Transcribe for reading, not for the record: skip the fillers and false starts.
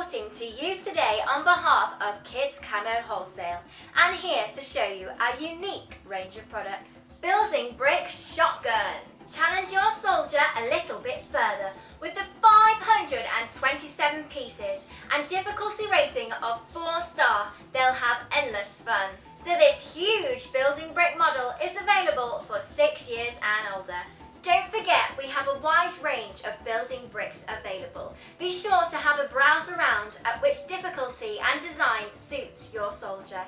reporting to you today on behalf of Kids Camo Wholesale, and here to show you our unique range of products. Building Brick Shotgun. Challenge your soldier a little bit further with the 527 pieces and difficulty rating of 4-star. They'll have endless fun. So this huge building brick model is available for 6 years and older. Don't forget, we have a wide range of building bricks available. Be sure to have a browse around at which difficulty and design suits your soldier.